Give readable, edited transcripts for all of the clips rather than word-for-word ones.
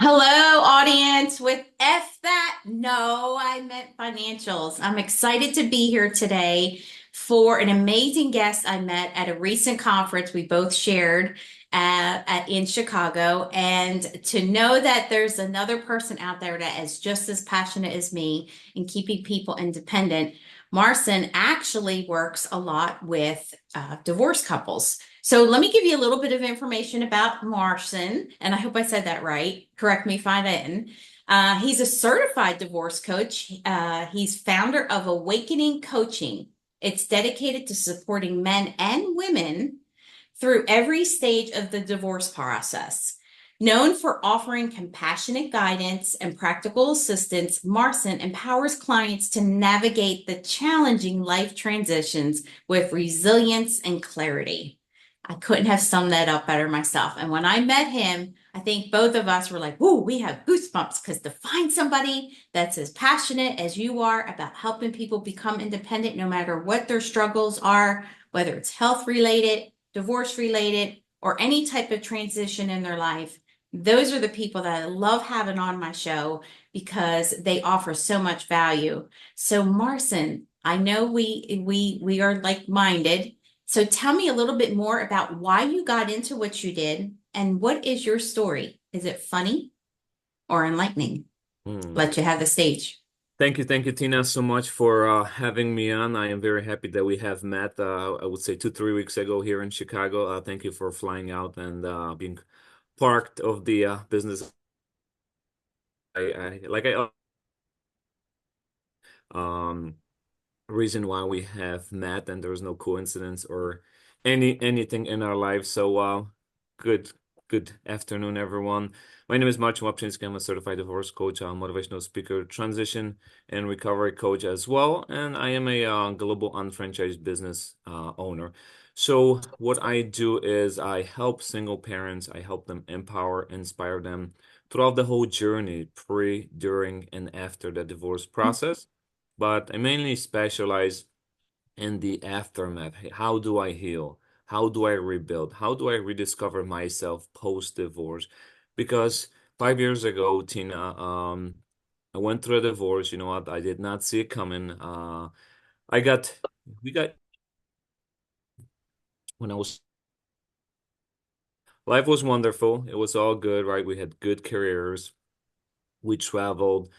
Hello, audience with F that. No, I meant financials. I'm excited to be here today for an amazing guest I met at a recent conference we both shared in Chicago. And to know that there's another person out there that is just as passionate as me in keeping people independent. Marcin actually works a lot with divorced couples. So let me give you a little bit of information about Marcin, and I hope I said that right. Correct me if I didn't. He's a certified divorce coach. He's founder of Awakening Coaching. It's dedicated to supporting men and women through every stage of the divorce process. Known for offering compassionate guidance and practical assistance, Marcin empowers clients to navigate the challenging life transitions with resilience and clarity. I couldn't have summed that up better myself. And when I met him, I think both of us were like, "Whoa, we have goosebumps," because to find somebody that's as passionate as you are about helping people become independent, no matter what their struggles are, whether it's health related, divorce related, or any type of transition in their life, those are the people that I love having on my show because they offer so much value. So, Marcin, I know we are like-minded. So tell me a little bit more about why you got into what you did and what is your story? Is it funny or enlightening? Hmm. Let you have the stage. Thank you, Tina, so much for having me on. I am very happy that we have met. I would say 2, 3 weeks ago here in Chicago. Thank you for flying out and being part of the business. I um reason why we have met, and there's no coincidence or anything in our lives. So, good good afternoon, everyone. My name is Marcin Lapczynski. I'm a certified divorce coach, a motivational speaker, transition and recovery coach as well, and I am a global unfranchised business owner. So, what I do is I help single parents. I help them empower, inspire them throughout the whole journey, pre, during, and after the divorce process, but I mainly specialize in the aftermath. Hey, how do I heal? How do I rebuild? How do I rediscover myself post-divorce? Because 5 years ago, Tina, I went through a divorce. You know what? I did not see it coming. I got, we got, when I was, life was wonderful. It was all good, right? We had good careers. We traveled,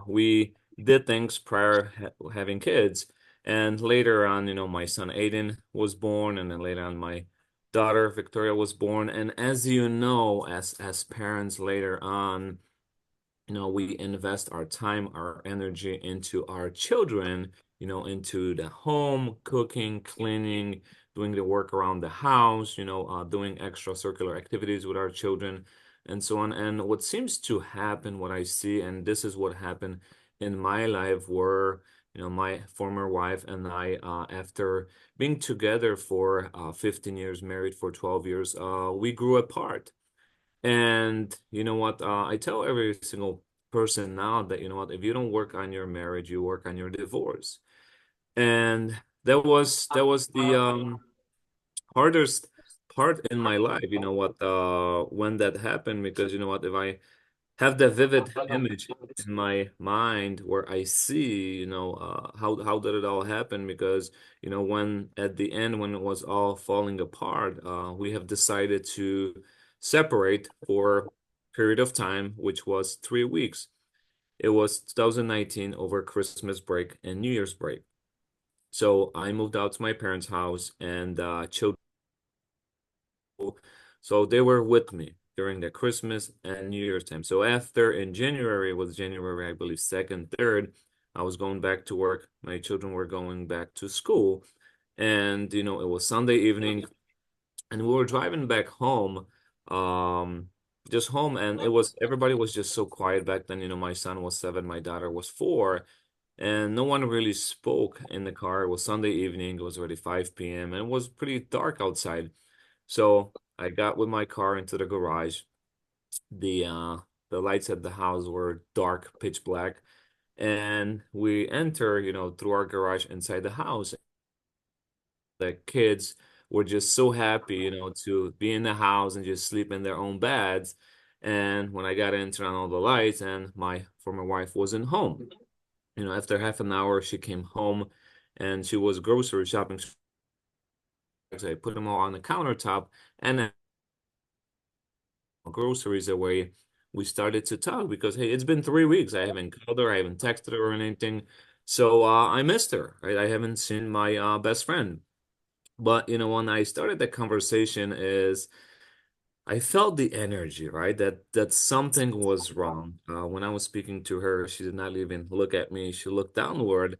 we did things prior having kids. And later on, my son Aiden was born, and then later on, my daughter Victoria was born. And as you know, as parents later on, we invest our time, our energy into our children, into the home, cooking, cleaning, doing the work around the house, doing extracurricular activities with our children, and so on. And what seems to happen, what I see, and this is what happened in my life, where, my former wife and I, after being together for 15 years, married for 12 years, we grew apart. And you know what? I tell every single person now that, you know what, if you don't work on your marriage, you work on your divorce. And that was the hardest part in my life, when that happened, because you know what, if I have the vivid image in my mind where I see, how did it all happen? Because, when at the end, when it was all falling apart, we have decided to separate for a period of time, which was 3 weeks. It was 2019 over Christmas break and New Year's break. So I moved out to my parents' house, and children, so they were with me during the Christmas and New Year's time. So after, in January, it was January, I believe, 2nd, 3rd, I was going back to work. My children were going back to school. And, it was Sunday evening, and we were driving back home, um, just home, and everybody was just so quiet back then. My son was 7, my daughter was 4, and no one really spoke in the car. It was Sunday evening, it was already 5 p.m., and it was pretty dark outside. So I got with my car into the garage. The lights at the house were dark, pitch black, and we enter, through our garage inside the house. The kids were just so happy, to be in the house and just sleep in their own beds. And when I got in, turned on all the lights, and my former wife wasn't home. After half an hour, she came home and she was grocery shopping. I put them all on the countertop and then groceries away. We started to talk because, hey, it's been 3 weeks. I haven't called her, I haven't texted her or anything. So I missed her, right? I haven't seen my best friend. But when I started the conversation is I felt the energy, right? That something was wrong. When I was speaking to her, she did not even look at me. She looked downward.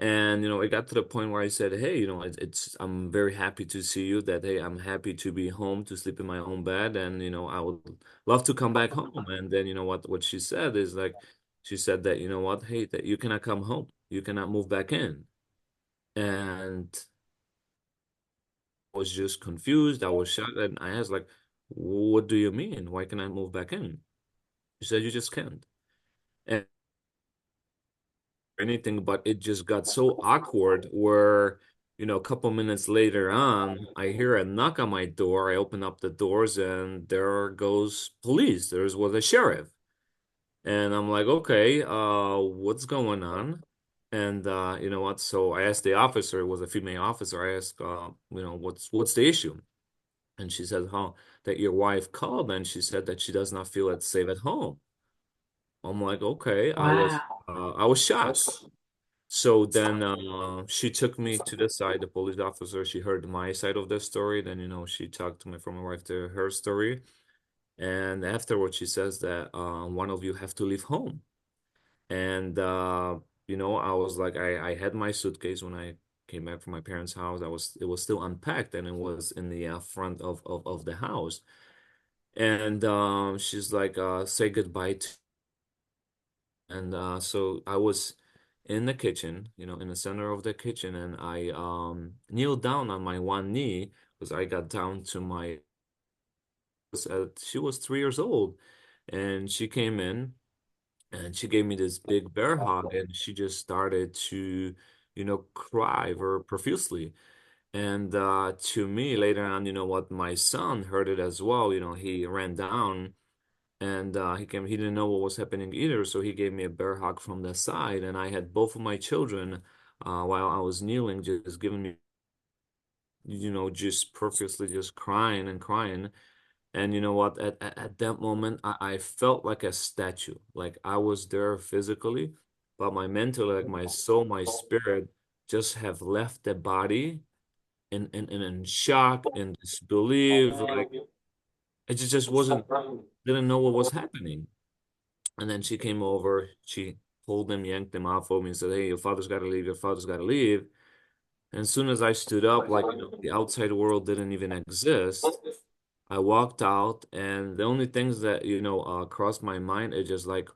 And it got to the point where I said, "Hey, I'm very happy to see you. That hey, I'm happy to be home to sleep in my own bed, and I would love to come back home." And then what she said is like, she said that what, hey, that you cannot come home, you cannot move back in, and I was just confused. I was shocked, and I asked like, "What do you mean? Why can I move back in?" She said, "You just can't." And anything, but it just got so awkward where, a couple minutes later on, I hear a knock on my door. I open up the doors and there goes police. There's was a sheriff. And I'm like, okay, what's going on? And you know what? So I asked the officer, it was a female officer. I asked, what's the issue? And she said, huh, that your wife called and she said that she does not feel it safe at home. I'm like, okay, Wow. I was shocked. So then she took me to the side, the police officer. She heard my side of the story. Then, she talked to my former wife to her story. And afterwards, she says that one of you have to leave home. And, I was like, I had my suitcase when I came back from my parents' house. It was still unpacked and it was in the front of the house. And she's like, say goodbye to And so I was in the kitchen, in the center of the kitchen, and I kneeled down on my one knee because I got down to my she was 3 years old, and she came in and she gave me this big bear hug, and she just started to, cry very profusely. And to me, later on, what, my son heard it as well. He ran down and he didn't know what was happening either, so he gave me a bear hug from the side, and I had both of my children while I was kneeling, just giving me, just profusely just crying and crying. And you know what, at that moment I felt like a statue, like I was there physically, but my mental, like my soul, my spirit just have left the body in shock and disbelief, like it just wasn't, didn't know what was happening. And then she came over, she pulled him, yanked him off of me, and said, "Hey, your father's got to leave. Your father's got to leave." And as soon as I stood up, like, the outside world didn't even exist, I walked out, and the only things that, crossed my mind is just like,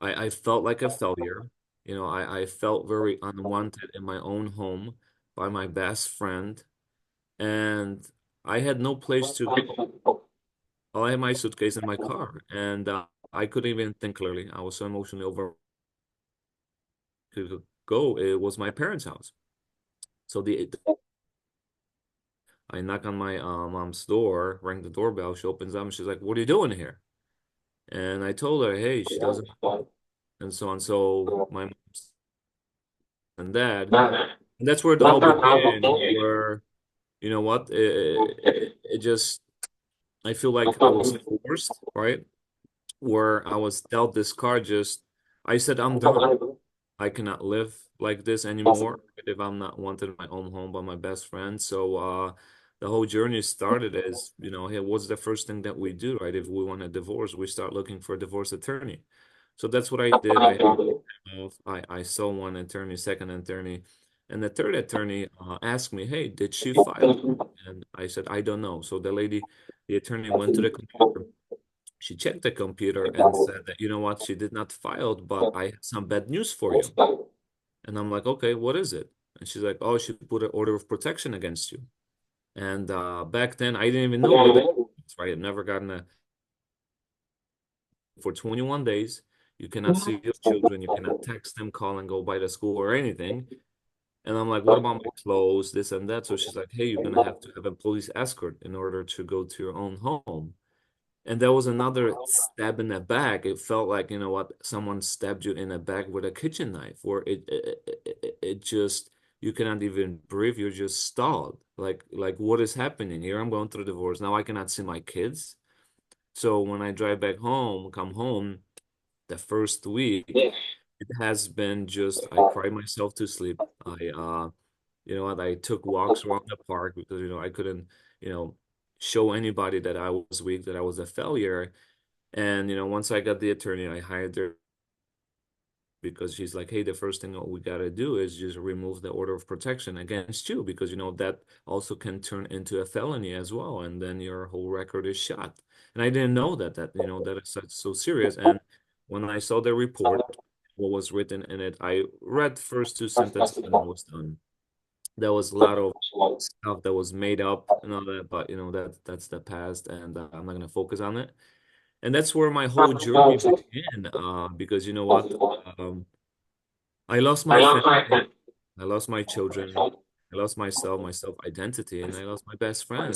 I felt like a failure. I felt very unwanted in my own home by my best friend, and I had no place to go. I had my suitcase in my car, and I couldn't even think clearly. I was so emotionally over to go. It was my parents' house. So I knock on my mom's door, rang the doorbell. She opens up and she's like, "What are you doing here?" And I told her, "Hey, she doesn't," and so on. So my mom and dad, and that's where it all began. Where you know what, it just, I feel like I was forced, right? Where I was dealt this card. Just I said, "I'm done. I cannot live like this anymore if I'm not wanted in my own home by my best friend." So the whole journey started as, hey, what's the first thing that we do, right? If we want a divorce, we start looking for a divorce attorney. So that's what I did. I saw one attorney, second attorney, and the third attorney asked me, "Hey, did she file?" And I said, "I don't know." So the attorney went to the computer. She checked the computer and said that, "You know what, she did not file, but I have some bad news for you." And I'm like, "Okay, what is it?" And she's like, "Oh, she put an order of protection against you." And back then, I didn't even know what that was, right? I'd never gotten for 21 days. You cannot see your children, you cannot text them, call and go by the school or anything. And I'm like, what about my clothes, this and that? So she's like, hey, you're gonna have to have a police escort in order to go to your own home. And there was another stab in the back. It felt like, you know what, someone stabbed you in the back with a kitchen knife, or it just, you cannot even breathe. You're just stalled. Like what is happening here? I'm going through divorce. Now I cannot see my kids. So when I drive back home, come home, the first week, it has been just, I cried myself to sleep. You know what, I took walks around the park because, I couldn't, you know, show anybody that I was weak, that I was a failure. And, once I got the attorney, I hired her because she's like, hey, the first thing we got to do is just remove the order of protection against you because, that also can turn into a felony as well. And then your whole record is shot. And I didn't know that is so serious. And when I saw the report, what was written in it, I read first two sentences and I was done. There was a lot of stuff that was made up and all that, but that's the past, and I'm not gonna focus on it. And that's where my whole journey began, because you know what? Um, I lost my family, I lost my children, I lost myself, my self-identity, and I lost my best friend.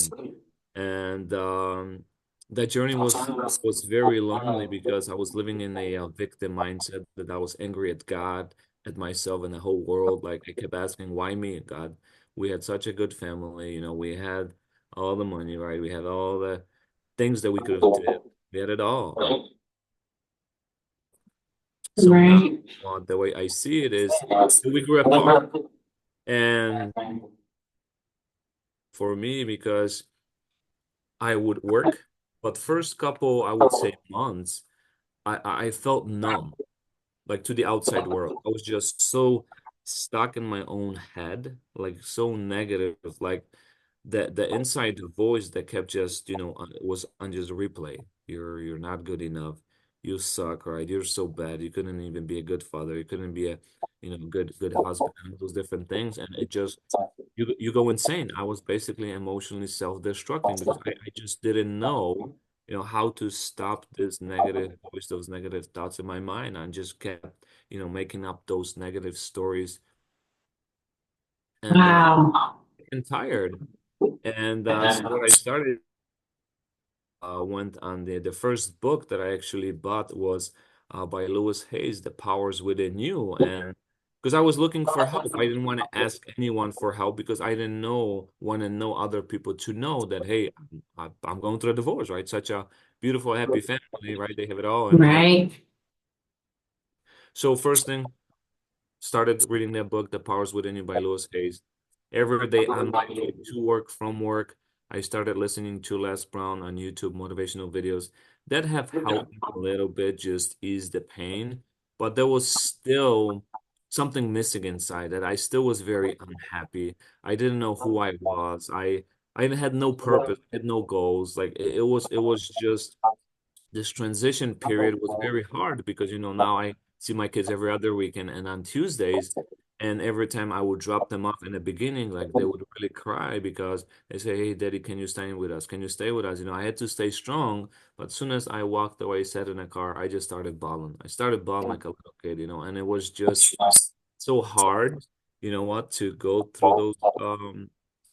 And that journey was very lonely because I was living in a victim mindset that I was angry at God, at myself, and the whole world. Like I kept asking, why me, God? We had such a good family, we had all the money, right? We had all the things that we could have did. We had it all. So now, Right. the way I see it is, we grew apart, and for me, because I would work, but first couple, I would say months, I felt numb, like to the outside world. I was just so stuck in my own head, like so negative, like the inside voice that kept just, was on just replay. You're not good enough. You suck, right? You're so bad. You couldn't even be a good father. You couldn't be a, good husband, and those different things. And it just, you go insane. I was basically emotionally self-destructing because I just didn't know, how to stop this negative voice, those negative thoughts in my mind, and just kept, making up those negative stories. And Wow. I'm tired. And so what I started, went on the first book that I actually bought was by Lewis Hayes, The Powers Within You. And because I was looking for help, I didn't want to ask anyone for help because I didn't want to know other people to know that, hey, I'm going through a divorce, right? Such a beautiful, happy family, right? They have it all. And Right. so first thing, started reading that book, The Powers Within You by Lewis Hayes. Every day on my way to work, from work, I started listening to Les Brown on YouTube motivational videos that have helped me a little bit just ease the pain, but there was still something missing inside that I still was very unhappy. I didn't know who I was. I had no purpose, I had no goals. Like it was just this transition period was very hard because now I see my kids every other weekend and on Tuesdays, and every time I would drop them off in the beginning, like they would really cry because they say, hey daddy, can you stay with us, can you stay with us? I had to stay strong, but as soon as I walked away, sat in a car, I just started bawling. I started bawling like a little kid, and it was just so hard, to go through those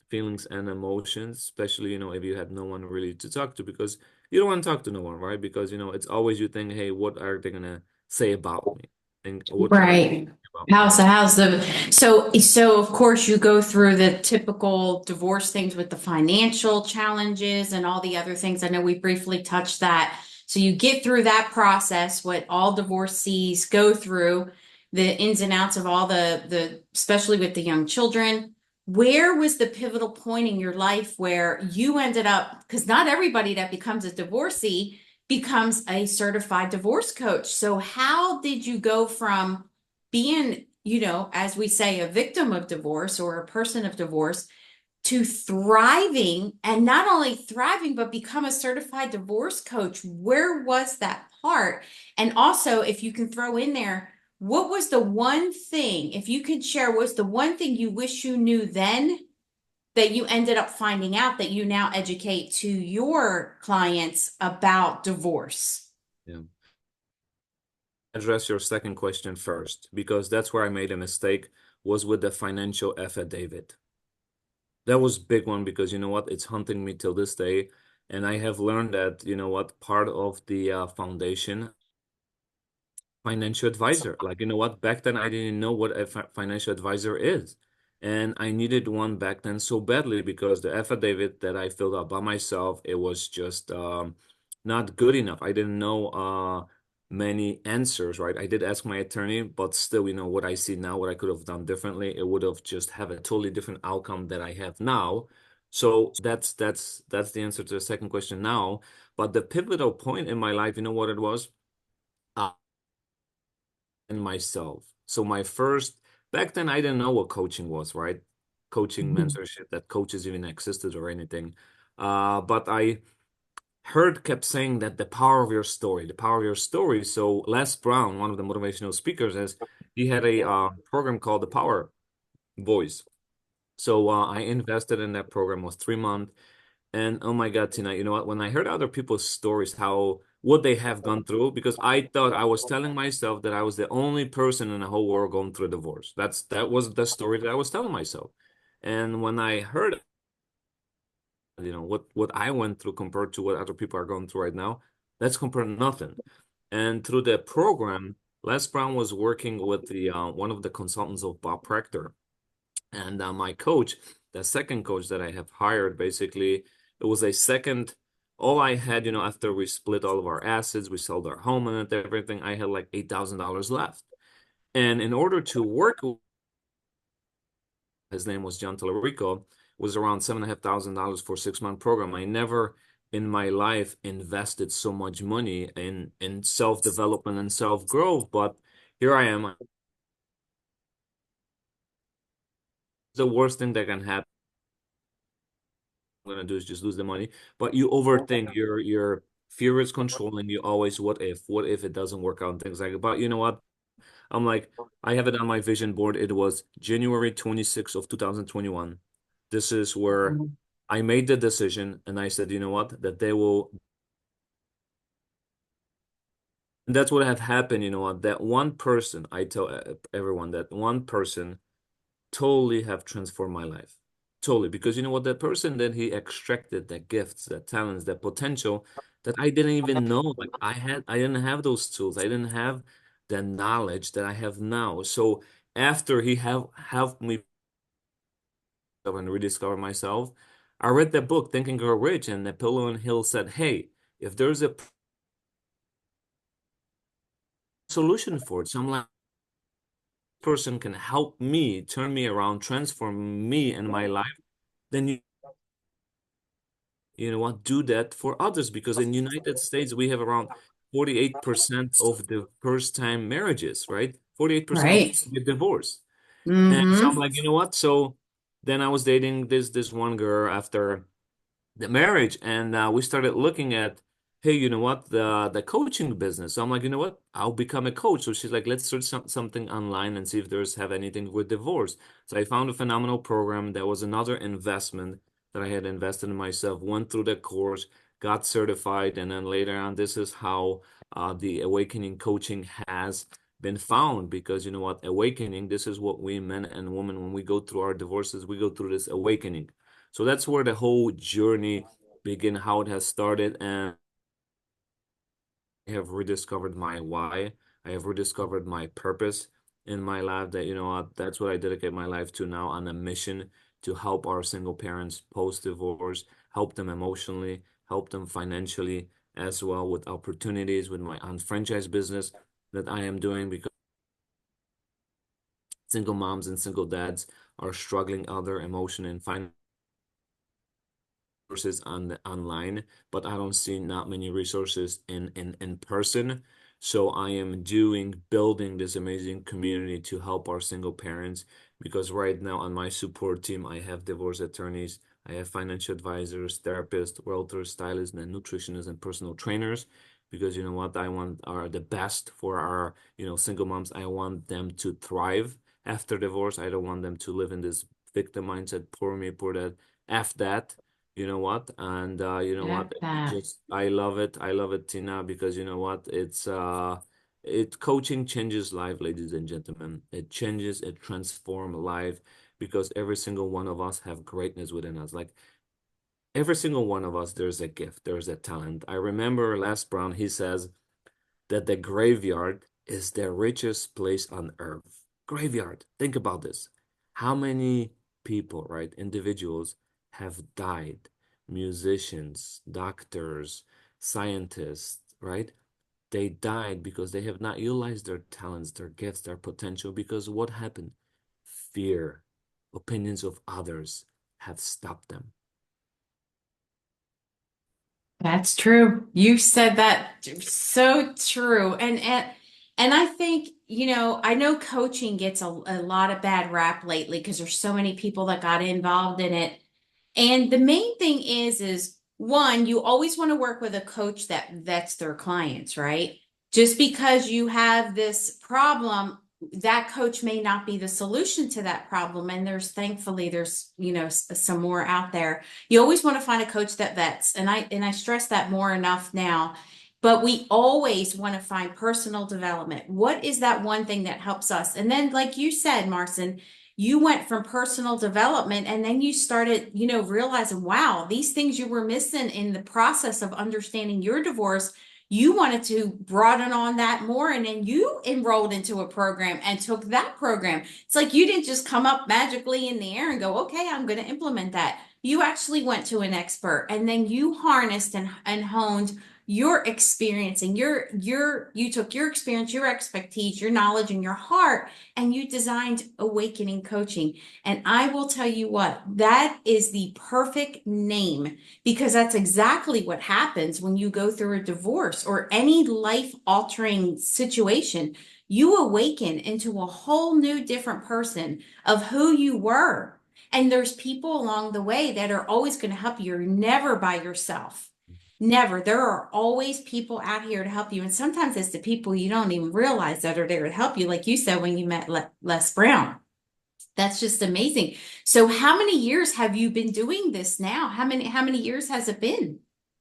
feelings and emotions, especially, if you had no one really to talk to because you don't want to talk to no one, right? Because, it's always you think, hey, what are they gonna say about me? And what are they Right. about me? Right? How's the so of course you go through the typical divorce things with the financial challenges and all the other things. I know we briefly touched that. So you get through that process, what all divorcees go through, the ins and outs of all the especially with the young children. Where was the pivotal point in your life where you ended up, because not everybody that becomes a divorcee becomes a certified divorce coach. So how did you go from being, as we say, a victim of divorce or a person of divorce to thriving, and not only thriving, but become a certified divorce coach? Where was that part? And also, if you can throw in there, what was the one thing, if you could share, what's the one thing you wish you knew then that you ended up finding out that you now educate to your clients about divorce? Yeah. Address your second question first because that's where I made a mistake was with the financial affidavit. That was a big one because you know what? It's haunting me till this day. And I have learned that, you know what, part of the foundation financial advisor. Like, you know what? Back then, I didn't know what a financial advisor is. And I needed one back then so badly because the affidavit that I filled out by myself, it was just not good enough. I didn't know many answers, right? I did ask my attorney, but still, you know, what I see now, what I could have done differently, it would have just have a totally different outcome that I have now. So that's the answer to the second question now. But the pivotal point in my life, you know what it was? And myself. So my first back then I didn't know what coaching was, right? Coaching, Mhm. mentorship, that coaches even existed or anything. But I heard kept saying that the power of your story, the power of your story. So Les Brown, one of the motivational speakers, he had a program called the Power Voice. So I invested in that program. It was 3 months. And oh my God, Tina, you know what? When I heard other people's stories, how what they have gone through, because I thought I was telling myself that I was the only person in the whole world going through a divorce. That was the story that I was telling myself. And when I heard, you know, what I went through compared to what other people are going through right now, that's compared to nothing. And through the program, Les Brown was working with the one of the consultants of Bob Proctor. And my coach, the second coach that I have hired, basically, it was a second. All I had, you know, after we split all of our assets, we sold our home and everything, I had like $8,000 left. And in order to work, his name was John Tallarico, was around $7,500 for a 6-month program. I never in my life invested so much money in self-development and self-growth, but here I am. The worst thing that can happen gonna do is just lose the money. But you overthink your fear is controlling you always. What if it doesn't work out and things like that. But you know what? I'm like, I have it on my vision board. It was January 26th of 2021. This is where I made the decision and I said, you know what? That they will, and that's what have happened, you know what? That one person, I tell everyone that one person totally have transformed my life. Totally. Because you know what? That person that he extracted the gifts, the talents, the potential that I didn't even know. Like I didn't have those tools. I didn't have the knowledge that I have now. So after he have helped me and rediscover myself, I read the book Think and Grow Rich, and Napoleon Hill said, "Hey, if there's a solution for it, some like person can help me, turn me around, transform me and my life, then you know what, do that for others because in United States we have around 48% of the first time marriages, right? 48% of Right. people get divorced. And so I'm Mm-hmm. like, you know what? So then I was dating this one girl after the marriage and we started looking at, hey, you know what, the coaching business. So I'm like, you know what, I'll become a coach. So she's like, let's search something online and see if there's have anything with divorce. So I found a phenomenal program. There was another investment that I had invested in myself, went through the course, got certified, and then later on this is how the awakening coaching has been found. Because you know what, awakening, this is what we men and women, when we go through our divorces, we go through this awakening. So that's where the whole journey began, how it has started, and I have rediscovered my why. I have rediscovered my purpose in my life that, you know what, that's what I dedicate my life to now on a mission to help our single parents post-divorce, help them emotionally, help them financially as well with opportunities with my own franchise business that I am doing because single moms and single dads are struggling out there emotion and financial resources on the online, but I don't see not many resources in person. So I am doing building this amazing community to help our single parents because right now on my support team I have divorce attorneys, I have financial advisors, therapists, realtors, stylists, and nutritionists and personal trainers because you know what I want are the best for our single moms. I want them to thrive after divorce. I don't want them to live in this victim mindset, poor me, poor that. F that, you know what? And you know Love what? that. Just I love it. I love it, Tina, because you know what? Coaching changes life, ladies and gentlemen. It transforms life because every single one of us have greatness within us. Like every single one of us, there's a gift, there's a talent. I remember Les Brown, he says that the graveyard is the richest place on earth. Graveyard. Think about this. How many people, right, individuals have died? Musicians, doctors, scientists, right? They died because they have not utilized their talents, their gifts, their potential. Because what happened? Fear, opinions of others have stopped them. That's true. You said that so true. And I think, I know coaching gets a lot of bad rap lately because there's so many people that got involved in it. And the main thing is one, you always want to work with a coach that vets their clients, right? Just because you have this problem, that coach may not be the solution to that problem. And thankfully, there's, some more out there. You always want to find a coach that vets. And I stress that more enough now. But we always want to find personal development. What is that one thing that helps us? And then, like you said, Marcin, you went from personal development and then you started, realizing, wow, these things you were missing in the process of understanding your divorce, you wanted to broaden on that more. And then you enrolled into a program and took that program. It's like you didn't just come up magically in the air and go, okay, I'm going to implement that. You actually went to an expert and then you harnessed and honed your experience and you took your experience, your expertise, your knowledge, and your heart, and you designed awakening coaching. And I will tell you what, that is the perfect name because that's exactly what happens when you go through a divorce or any life altering situation. You awaken into a whole new different person of who you were. And there's people along the way that are always going to help you. You're never by yourself. Never. There are always people out here to help you. And sometimes it's the people you don't even realize that are there to help you. Like you said, when you met Les Brown, that's just amazing. So how many years have you been doing this now? How many years has it been?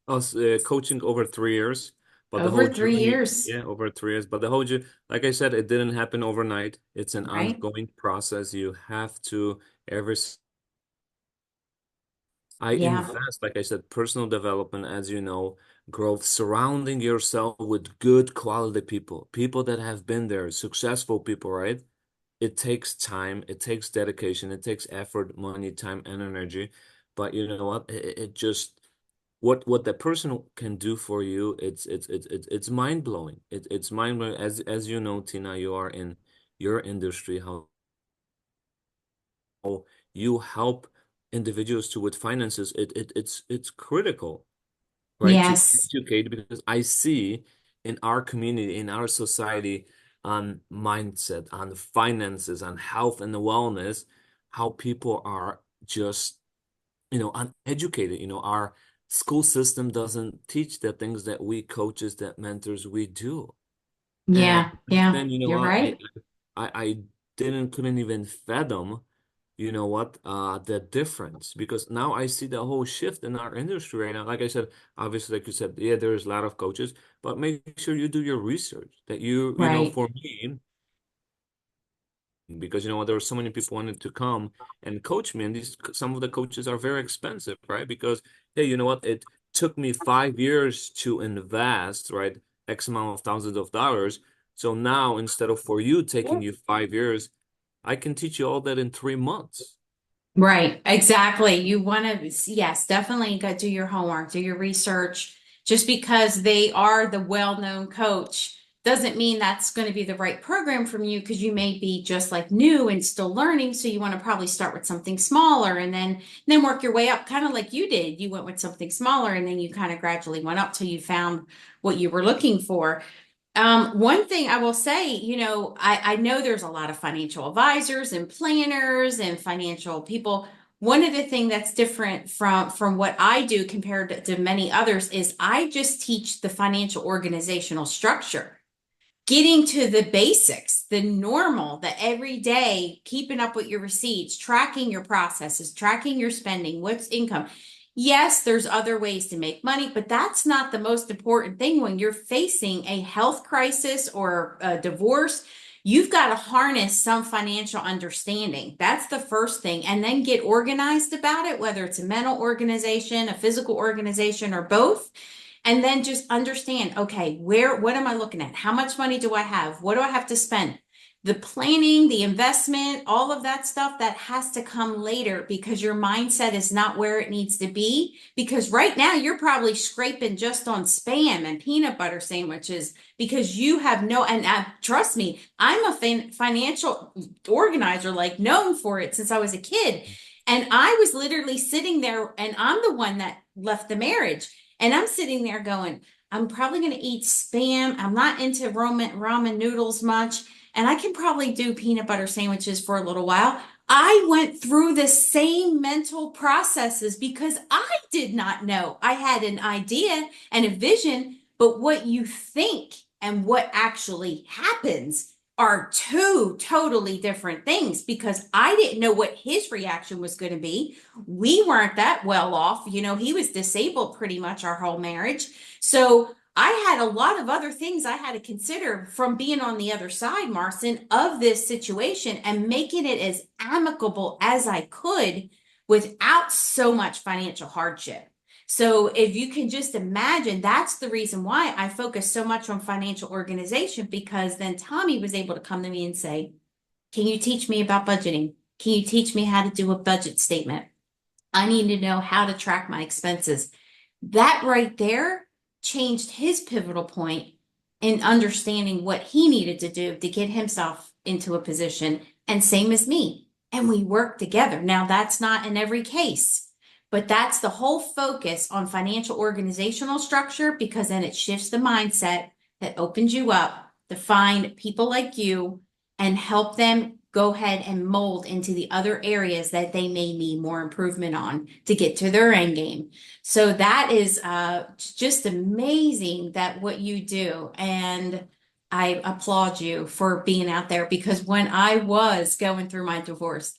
I was coaching over 3 years, but the whole Over three journey, years, yeah, over 3 years. But the whole journey, like I said, it didn't happen overnight. It's an right? ongoing process. You have to every I Yeah. invest, like I said, personal development, as you know, growth, surrounding yourself with good quality people, people that have been there, successful people, right? It takes time, it takes dedication, it takes effort, money, time, and energy. But you know what? It just what that person can do for you, it's mind blowing. It's mind blowing. As you know, Tina, you are in your industry, how you help individuals to with finances. It's critical, right, to Yes. educate because I see in our community, in our society, on mindset, on finances, on health and wellness, how people are just, uneducated. Our school system doesn't teach the things that we coaches, that mentors, we do. And Yeah. back Yeah. then, you know You're what, right. I couldn't even fathom, the difference because now I see the whole shift in our industry right now. Like I said, obviously, like you said, yeah, there's a lot of coaches, but make sure you do your research that Right. for me, because you know what, there were so many people wanted to come and coach me, and some of the coaches are very expensive, right? Because hey, you know what, it took me 5 years to invest, right, X amount of thousands of dollars. So now instead of for you taking you 5 years, I can teach you all that in 3 months. Right, exactly. You want to, yes, definitely go do your homework, do your research. Just because they are the well-known coach doesn't mean that's going to be the right program from you because you may be just like new and still learning. So you want to probably start with something smaller and then work your way up, kind of like you did. You went with something smaller and then you kind of gradually went up till you found what you were looking for. One thing I will say, I know there's a lot of financial advisors and planners and financial people. One of the things that's different from what I do compared to many others is I just teach the financial organizational structure, getting to the basics, the normal, the everyday, keeping up with your receipts, tracking your processes, tracking your spending, what's income. Yes, there's other ways to make money, but that's not the most important thing when you're facing a health crisis or a divorce. You've got to harness some financial understanding. That's the first thing. And then get organized about it, whether it's a mental organization, a physical organization, or both. And then just understand, okay, what am I looking at? How much money do I have? What do I have to spend? The planning, the investment, all of that stuff that has to come later because your mindset is not where it needs to be. Because right now you're probably scraping just on spam and peanut butter sandwiches because you have no, and trust me, I'm a financial organizer, like known for it since I was a kid. And I was literally sitting there, and I'm the one that left the marriage. And I'm sitting there going, I'm probably going to eat spam. I'm not into ramen noodles much. And I can probably do peanut butter sandwiches for a little while. I went through the same mental processes because I did not know. I had an idea and a vision, but what you think and what actually happens are two totally different things because I didn't know what his reaction was going to be. We weren't that well off. You know, he was disabled pretty much our whole marriage. So I had a lot of other things I had to consider from being on the other side, Marcin, of this situation and making it as amicable as I could without so much financial hardship. So if you can just imagine, that's the reason why I focus so much on financial organization, because then Tommy was able to come to me and say, can you teach me about budgeting? Can you teach me how to do a budget statement? I need to know how to track my expenses. That right there changed his pivotal point in understanding what he needed to do to get himself into a position. And same as me. And we work together. Now, that's not in every case, but that's the whole focus on financial organizational structure because then it shifts the mindset that opens you up to find people like you and help them go ahead and mold into the other areas that they may need more improvement on to get to their end game. So that is just amazing that what you do. And I applaud you for being out there because when I was going through my divorce,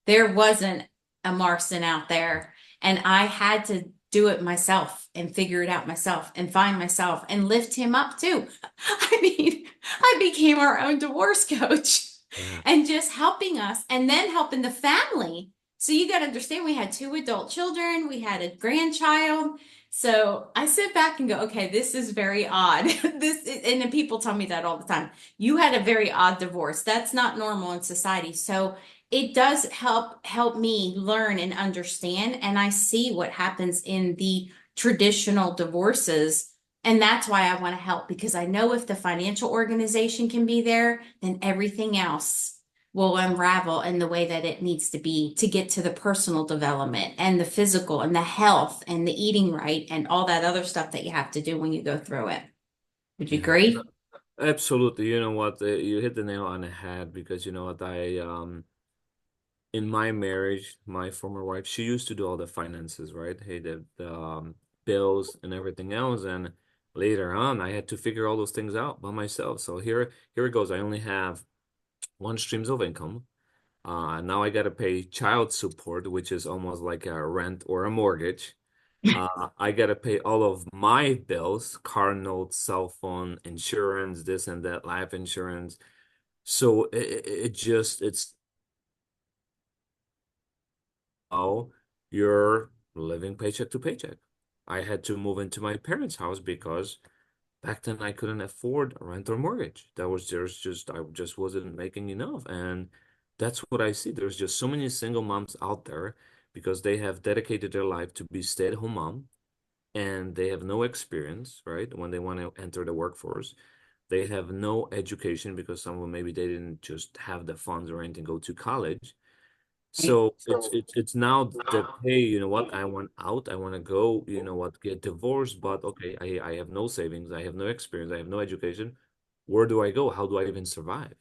there wasn't a Marcin out there. And I had to do it myself and figure it out myself and find myself and lift him up too. I mean, I became our own divorce coach Yeah. and just helping us and then helping the family. So you got to understand, we had 2 adult children, we had a grandchild. So I sit back and go, okay, this is very odd. And then people tell me that all the time. You had a very odd divorce. That's not normal in society. So it does help me learn and understand. And I see what happens in the traditional divorces. And that's why I want to help because I know if the financial organization can be there, then everything else will unravel in the way that it needs to be to get to the personal development and the physical and the health and the eating right and all that other stuff that you have to do when you go through it. Would you Yeah. agree? Absolutely. You know what? You hit the nail on the head because you know what? In my marriage, my former wife, she used to do all the finances, right? Hey, the bills and everything else. And later on, I had to figure all those things out by myself. So here it goes. I only have one streams of income. Now I got to pay child support, which is almost like a rent or a mortgage. I got to pay all of my bills, car notes, cell phone, insurance, this and that, life insurance. So it's now you're living paycheck to paycheck. I had to move into my parents' house because back then I couldn't afford a rent or mortgage. I just wasn't making enough. And that's what I see. There's just so many single moms out there because they have dedicated their life to be stay-at-home mom and they have no experience, right? When they want to enter the workforce, they have no education because some of them maybe they didn't just have the funds or anything, go to college. Right. So it's now that, hey, you know what? I want out. I want to go, you know what, get divorced, but okay, I have no savings, I have no experience, I have no education. Where do I go? How do I even survive?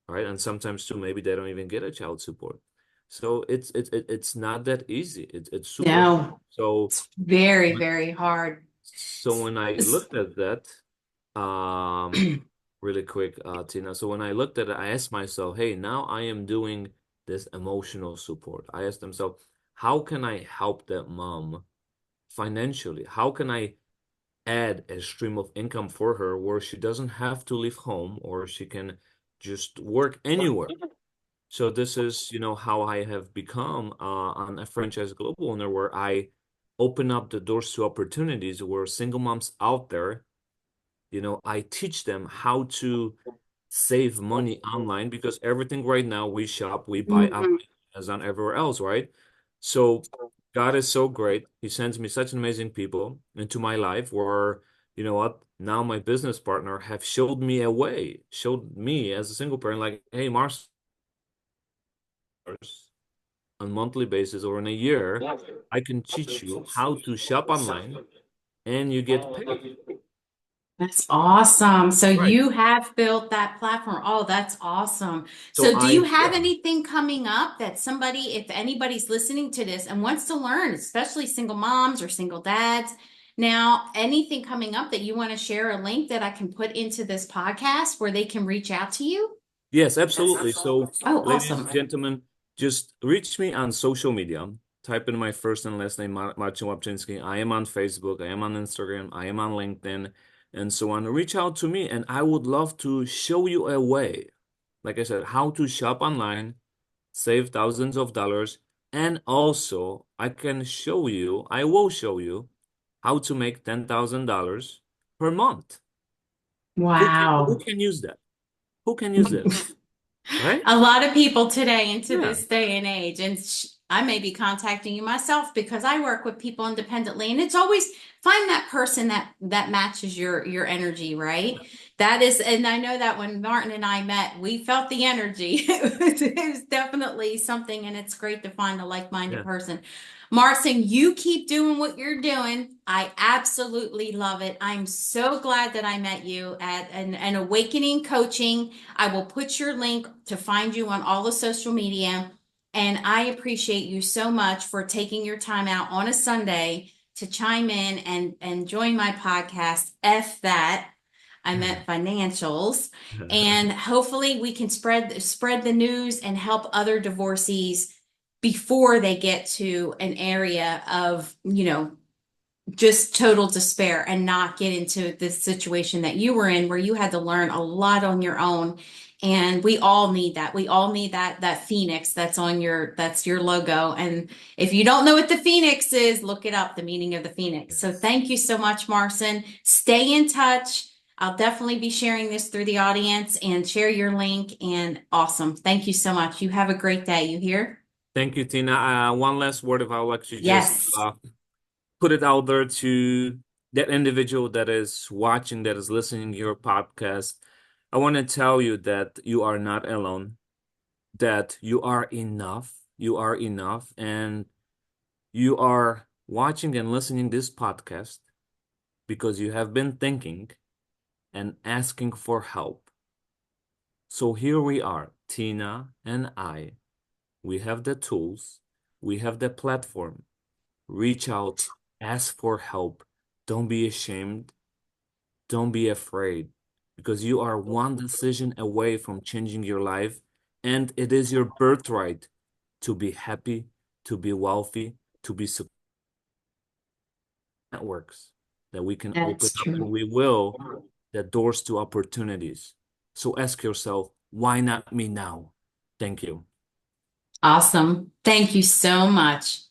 Right? And sometimes too, maybe they don't even get a child support. So it's not that easy. It's super hard. No, So it's very, very hard. when I looked at that, um, really quick, Tina. So when I looked at it, I asked myself, hey, now I am doing this emotional support. I asked myself, how can I help that mom financially? How can I add a stream of income for her where she doesn't have to leave home or she can just work anywhere? So this is, how I have become a franchise global owner where I open up the doors to opportunities where single moms out there, I teach them how to save money online because everything right now we shop, we buy Mhm. online, Amazon, everywhere else, right? So God is so great. He sends me such amazing people into my life where, you know what, now my business partner have showed me a way, showed me as a single parent, like, hey, Marcin, on monthly basis or in a year, I can teach you how to shop online and you get paid. That's awesome. So Right. you have built that platform. Oh, that's awesome. So So do you have yeah. anything coming up that somebody, if anybody's listening to this and wants to learn, especially single moms or single dads, now anything coming up that you want to share a link that I can put into this podcast where they can reach out to you? Yes, absolutely. So, Oh, ladies awesome. and gentlemen, just reach me on social media. Type in my first and last name, Marcin Lapczynski. I am on Facebook, I am on Instagram, I am on LinkedIn, and so on. Reach out to me, and I would love to show you a way, like I said, how to shop online, save thousands of dollars, and also I will show you how to make $10,000 per month. Who Wow. can use that? Who can use that? Right? A lot of people today into Yeah. this day and age, and I may be contacting you myself because I work with people independently, and it's always find that person that matches your energy, right? That is, and I know that when Martin and I met, we felt the energy. It was definitely something, and it's great to find a like-minded Yeah. person. Marcin, you keep doing what you're doing. I absolutely love it. I'm so glad that I met you at an Awakening Coaching. I will put your link to find you on all the social media. And I appreciate you so much for taking your time out on a Sunday to chime in and join my podcast. F that. I meant financials. And hopefully we can spread the news and help other divorcees before they get to an area of, just total despair and not get into this situation that you were in where you had to learn a lot on your own. And we all need that. We all need that phoenix that's your logo. And if you don't know what the phoenix is, look it up, the meaning of the phoenix. So Yes. thank you so much, Marcin. Stay in touch. I'll definitely be sharing this through the audience and share your link. And awesome. Thank you so much. You have a great day. You hear? Thank you, Tina. One last word, if I would like to just Yes. put it out there to that individual that is watching, that is listening to your podcast. I want to tell you that you are not alone, that you are enough. You are enough, and you are watching and listening this podcast because you have been thinking and asking for help. So here we are, Tina and I. We have the tools, we have the platform. Reach out, ask for help. Don't be ashamed. Don't be afraid because you are one decision away from changing your life. And it is your birthright to be happy, to be wealthy, to be networks that we can open That's up and true. we will the doors to opportunities. So ask yourself, why not me now? Thank you. Awesome. Thank you so much.